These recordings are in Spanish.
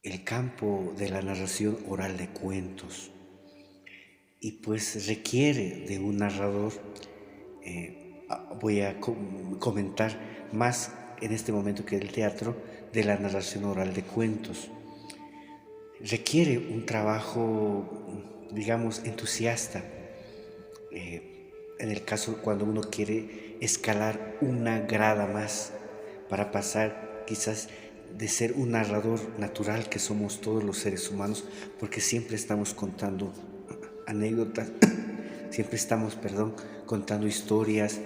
el campo de la narración oral de cuentos y pues requiere de un narrador. Voy a comentar más en este momento que el teatro de la narración oral de cuentos. Requiere un trabajo, digamos, entusiasta. En el caso cuando uno quiere escalar una grada más para pasar quizás de ser un narrador natural que somos todos los seres humanos, porque siempre estamos contando anécdotas, siempre estamos, contando historias,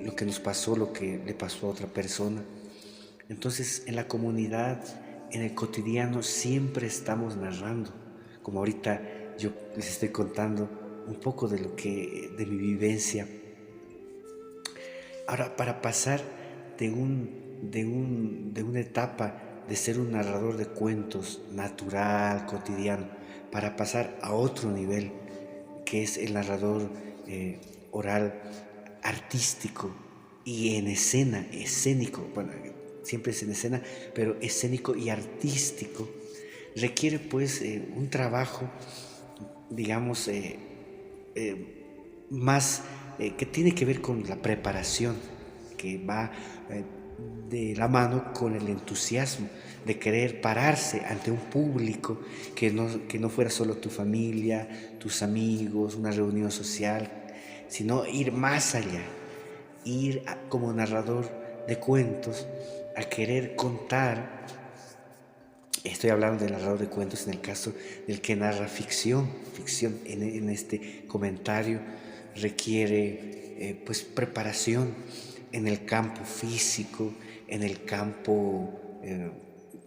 lo que nos pasó, lo que le pasó a otra persona. Entonces, en la comunidad, en el cotidiano, siempre estamos narrando. Como ahorita yo les estoy contando un poco de mi vivencia. Ahora, para pasar de una etapa de ser un narrador de cuentos natural, cotidiano, para pasar a otro nivel, que es el narrador oral artístico y en escena, escénico, bueno, siempre es en escena, pero escénico y artístico, requiere pues un trabajo, digamos, más que tiene que ver con la preparación, que va de la mano con el entusiasmo de querer pararse ante un público que no fuera solo tu familia, tus amigos, una reunión social, sino ir más allá, como narrador de cuentos, a querer contar. Estoy hablando del narrador de cuentos en el caso del que narra ficción. Ficción en este comentario requiere pues preparación en el campo físico, en el campo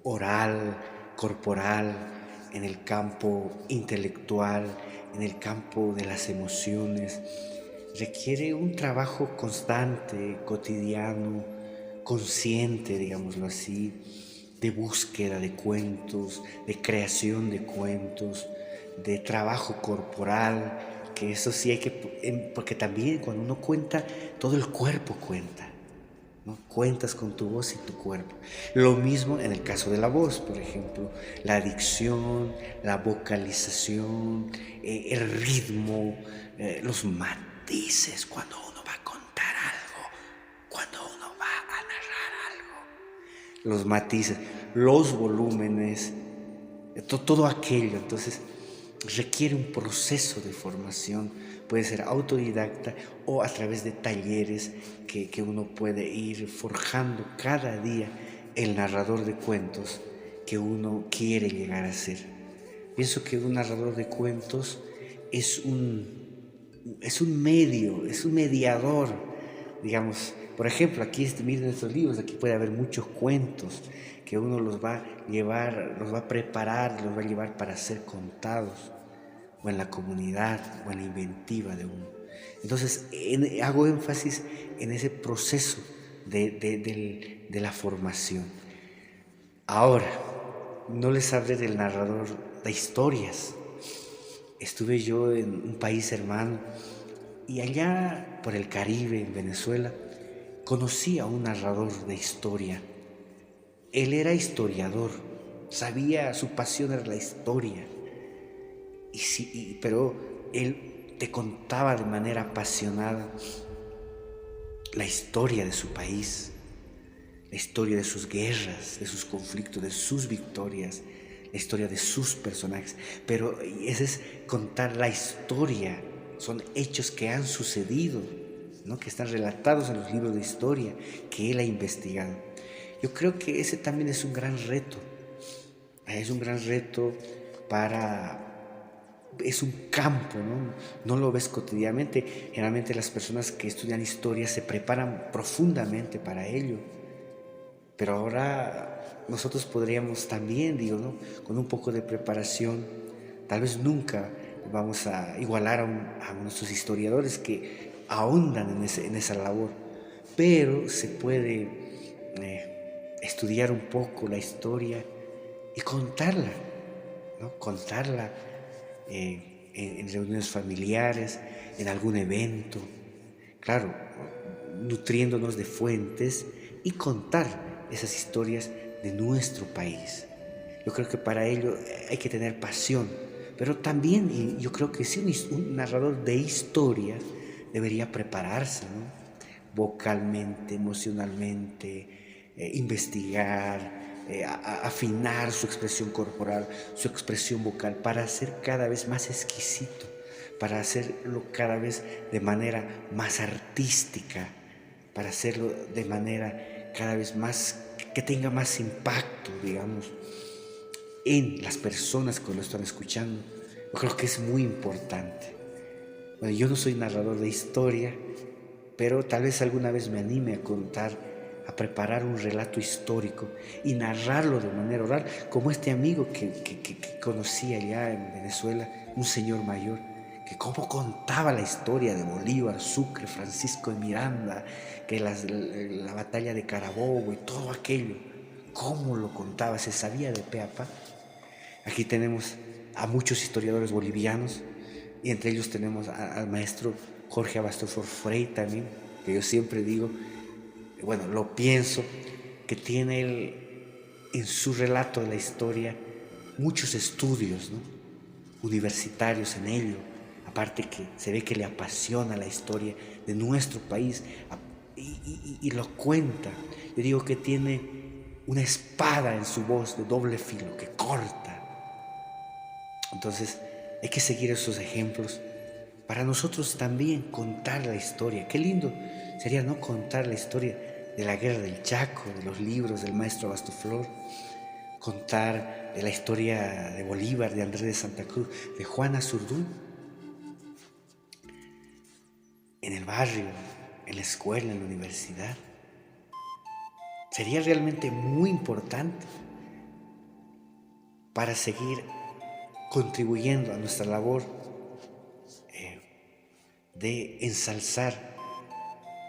oral, corporal, en el campo intelectual, en el campo de las emociones. Requiere un trabajo constante, cotidiano, consciente, digámoslo así, de búsqueda de cuentos, de creación de cuentos, de trabajo corporal, que eso sí hay que, porque también cuando uno cuenta, todo el cuerpo cuenta, ¿no? Cuentas con tu voz y tu cuerpo. Lo mismo en el caso de la voz, por ejemplo, la dicción, la vocalización, el ritmo, los matices cuando uno va a contar algo, cuando uno va a narrar algo, los matices, los volúmenes, todo aquello. Entonces requiere un proceso de formación, puede ser autodidacta o a través de talleres que uno puede ir forjando cada día el narrador de cuentos que uno quiere llegar a ser. Pienso que un narrador de cuentos es un medio, es un mediador, digamos. Por ejemplo, aquí miren estos libros, aquí puede haber muchos cuentos que uno los va a llevar, los va a preparar, los va a llevar para ser contados, o en la comunidad, o en la inventiva de uno. Entonces, hago énfasis en ese proceso de la formación. Ahora, no les hablé del narrador de historias. Estuve yo en un país hermano y allá por el Caribe, en Venezuela, conocí a un narrador de historia. Él era historiador, sabía, su pasión era la historia, pero él te contaba de manera apasionada la historia de su país, la historia de sus guerras, de sus conflictos, de sus victorias, la historia de sus personajes. Pero ese es contar la historia, son hechos que han sucedido, ¿no? Que están relatados en los libros de historia que él ha investigado. Yo creo que ese también es un gran reto. Es un gran reto es un campo, ¿no? No lo ves cotidianamente. Generalmente las personas que estudian historia se preparan profundamente para ello. Pero ahora nosotros podríamos también, digo, ¿no? Con un poco de preparación, tal vez nunca vamos a igualar a nuestros historiadores que ahondan en esa labor, pero se puede estudiar un poco la historia y contarla, ¿no? Contarla en reuniones familiares, en algún evento, claro, nutriéndonos de fuentes y contar esas historias de nuestro país. Yo creo que para ello hay que tener pasión, pero también yo creo que sí, un narrador de historias debería prepararse, ¿no? Vocalmente, emocionalmente, investigar, afinar su expresión corporal, su expresión vocal, para ser cada vez más exquisito, para hacerlo cada vez de manera más artística, para hacerlo de manera cada vez más, que tenga más impacto, digamos, en las personas que lo están escuchando. Yo creo que es muy importante. Bueno, yo no soy narrador de historia, pero tal vez alguna vez me anime a contar, a preparar un relato histórico y narrarlo de manera oral, como este amigo que conocí allá en Venezuela, un señor mayor, que cómo contaba la historia de Bolívar, Sucre, Francisco de Miranda, que la batalla de Carabobo y todo aquello, cómo lo contaba, se sabía de pe a pa. Aquí tenemos a muchos historiadores bolivianos y entre ellos tenemos al maestro Jorge Abastolfo Frei también, que yo siempre digo, bueno, lo pienso, que tiene él en su relato de la historia muchos estudios, ¿no? Universitarios en ello, aparte que se ve que le apasiona la historia de nuestro país y lo cuenta. Yo digo que tiene una espada en su voz de doble filo que corta. Entonces hay que seguir esos ejemplos para nosotros también contar la historia. Qué lindo sería no contar la historia de la guerra del Chaco, de los libros del maestro Bastoflor, contar de la historia de Bolívar, de Andrés de Santa Cruz, de Juana Zurduy, en el barrio, en la escuela, en la universidad. Sería realmente muy importante para seguir contribuyendo a nuestra labor de ensalzar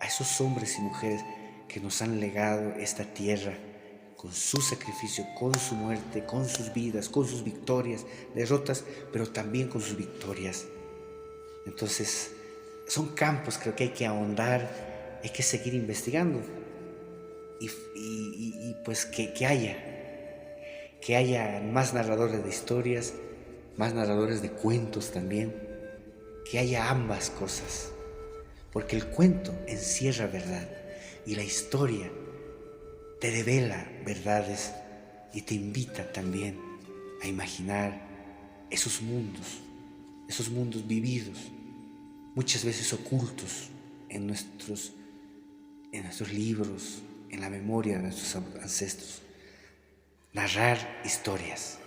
a esos hombres y mujeres que nos han legado esta tierra con su sacrificio, con su muerte, con sus vidas, con sus victorias, derrotas, pero también con sus victorias. Entonces, son campos creo que hay que ahondar, hay que seguir investigando y pues que haya más narradores de historias, más narradores de cuentos también, que haya ambas cosas, porque el cuento encierra verdad y la historia te devela verdades y te invita también a imaginar esos mundos vividos, muchas veces ocultos en nuestros libros, en la memoria de nuestros ancestros. Narrar historias.